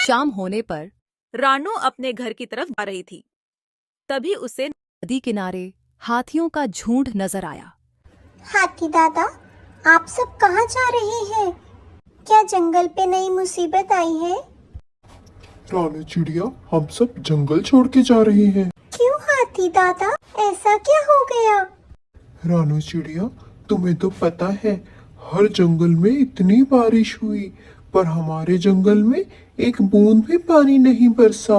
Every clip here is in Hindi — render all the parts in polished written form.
शाम होने पर रानू अपने घर की तरफ जा रही थी। तभी उसे नदी किनारे हाथियों का झुंड नजर आया। हाथी दादा, आप सब कहाँ जा रहे हैं? क्या जंगल पे नई मुसीबत आई है? रानू चिड़िया, हम सब जंगल छोड़ के जा रहे हैं। क्यों हाथी दादा, ऐसा क्या हो गया? रानू चिड़िया, तुम्हें तो पता है हर जंगल में इतनी बारिश हुई, पर हमारे जंगल में एक बूंद भी पानी नहीं बरसा।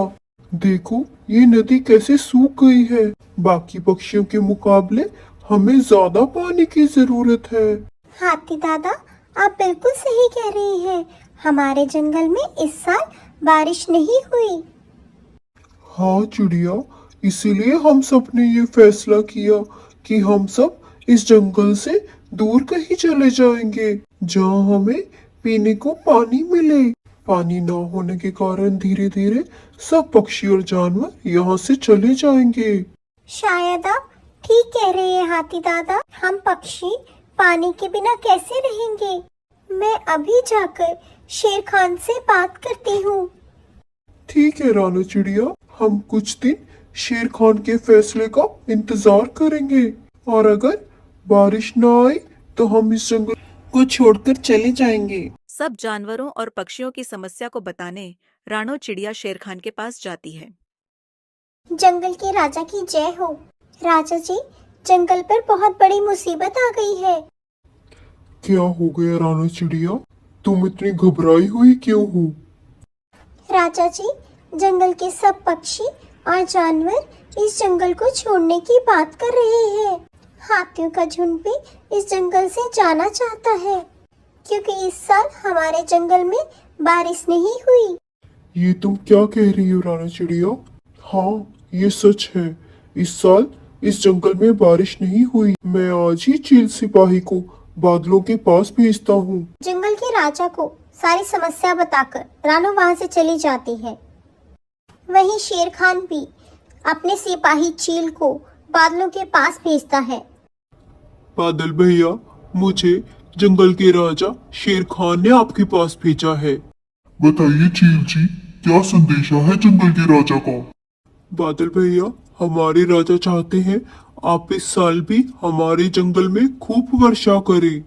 देखो ये नदी कैसे सूख गई है। बाकी पक्षियों के मुकाबले हमें ज्यादा पानी की जरूरत है। हाथी दादा, आप बिल्कुल सही कह रहे हैं। हमारे जंगल में इस साल बारिश नहीं हुई। हाँ चिड़िया, इसीलिए हम सब ने ये फैसला किया कि हम सब इस जंगल से दूर कहीं चले जाएंगे, जहाँ हमें पीने को पानी मिले। पानी ना होने के कारण धीरे धीरे सब पक्षी और जानवर यहाँ से चले जाएंगे। शायद आप ठीक कह रहे हैं हाथी दादा। हम पक्षी पानी के बिना कैसे रहेंगे? मैं अभी जाकर शेर खान से बात करती हूँ। ठीक है रानू चिड़िया, हम कुछ दिन शेर खान के फैसले का इंतजार करेंगे, और अगर बारिश ना आई तो हम इस जंगल को छोड़कर चले जाएंगे। सब जानवरों और पक्षियों की समस्या को बताने रानू चिड़िया शेर खान के पास जाती है। जंगल के राजा की जय हो। राजा जी, जंगल पर बहुत बड़ी मुसीबत आ गई है। क्या हो गया रानू चिड़िया, तुम इतनी घबराई हुई क्यों हो? राजा जी, जंगल के सब पक्षी और जानवर इस जंगल को छोड़ने की बात कर रहे हैं। हाथियों का झुंड भी इस जंगल से जाना चाहता है, क्योंकि इस साल हमारे जंगल में बारिश नहीं हुई। ये तुम क्या कह रही हो रानू चिड़िया? हाँ, ये सच है। इस साल इस जंगल में बारिश नहीं हुई। मैं आज ही चील सिपाही को बादलों के पास भेजता हूँ। जंगल के राजा को सारी समस्या बताकर रानू वहाँ से चली जाती है। वहीं शेर खान भी अपने सिपाही चील को बादलों के पास भेजता है। बादल भैया, मुझे जंगल के राजा शेर खान ने आपके पास भेजा है। बताइए चील जी, क्या संदेशा है जंगल के राजा का? बादल भैया, हमारे राजा चाहते हैं आप इस साल भी हमारे जंगल में खूब वर्षा करें।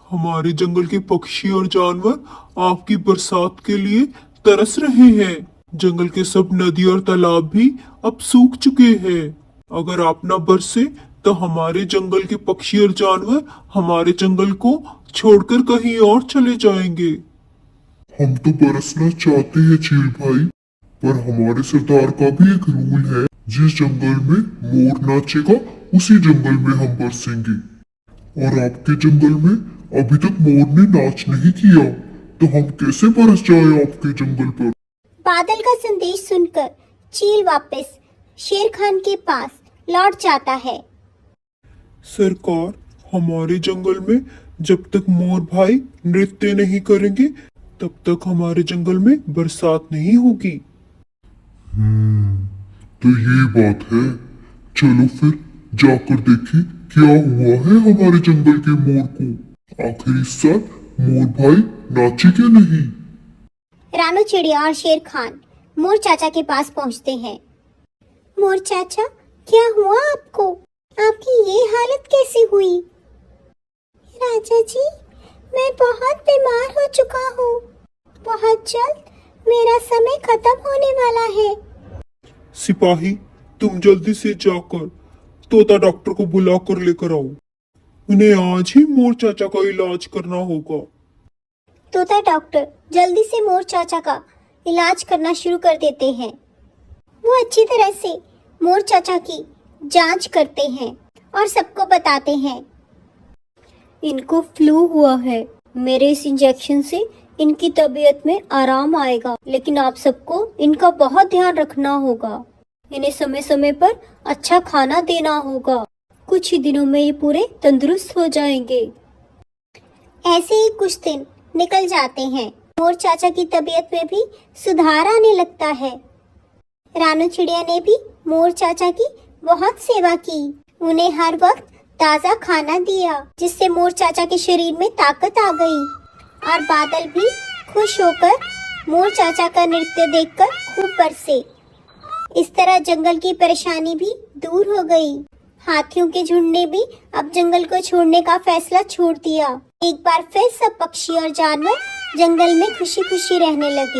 हमारे जंगल के पक्षी और जानवर आपकी बरसात के लिए तरस रहे हैं। जंगल के सब नदी और तालाब भी अब सूख चुके हैं। अगर आप न बरसे तो हमारे जंगल के पक्षी और जानवर हमारे जंगल को छोड़कर कहीं और चले जाएंगे। हम तो बरसना चाहते हैं चील भाई, पर हमारे सरदार का भी एक रूल है, जिस जंगल में मोर नाचेगा उसी जंगल में हम बरसेंगे। और आपके जंगल में अभी तक मोर ने नाच नहीं किया, तो हम कैसे बरस जाए आपके जंगल पर? बादल का संदेश सुनकर चील वापस शेर खान के पास लौट जाता है। सरकार, हमारे जंगल में जब तक मोर भाई नृत्य नहीं करेंगे तब तक हमारे जंगल में बरसात नहीं होगी। तो ये बात है। चलो फिर जाकर देखें क्या हुआ है हमारे जंगल के मोर को। आखिर इस साल मोर भाई नाचे क्या नहीं? रानू चिड़िया और शेर खान मोर चाचा के पास पहुंचते हैं। मोर चाचा, क्या हुआ आपको? आपकी ये हालत कैसी हुई? राजा जी, मैं बहुत बीमार हो चुका हूँ। बहुत जल्द मेरा समय खत्म होने वाला है। सिपाही, तुम जल्दी से जाकर तोता डॉक्टर को बुला कर लेकर आओ। उन्हें आज ही मोर चाचा का इलाज करना होगा। तोता डॉक्टर जल्दी से मोर चाचा का इलाज करना शुरू कर देते हैं। वो अच्छी तरह से मोर चाचा की जांच करते हैं और सबको बताते हैं। इनको फ्लू हुआ है। मेरे इस इंजेक्शन से इनकी तबीयत में आराम आएगा, लेकिन आप सबको इनका बहुत ध्यान रखना होगा। इन्हें समय समय पर अच्छा खाना देना होगा। कुछ ही दिनों में ये पूरे तंदुरुस्त हो जाएंगे। ऐसे ही कुछ दिन निकल जाते हैं। मोर चाचा की तबीयत में भी सुधार आने लगता है। रानू चिड़िया ने भी मोर चाचा की बहुत सेवा की। उन्हें हर वक्त ताज़ा खाना दिया, जिससे मोर चाचा के शरीर में ताकत आ गई। और बादल भी खुश होकर मोर चाचा का नृत्य देखकर खूब बरसे। इस तरह जंगल की परेशानी भी दूर हो गई। हाथियों के झुंड ने भी अब जंगल को छोड़ने का फैसला छोड़ दिया। एक बार फिर सब पक्षी और जानवर जंगल में खुशी खुशी रहने लगे।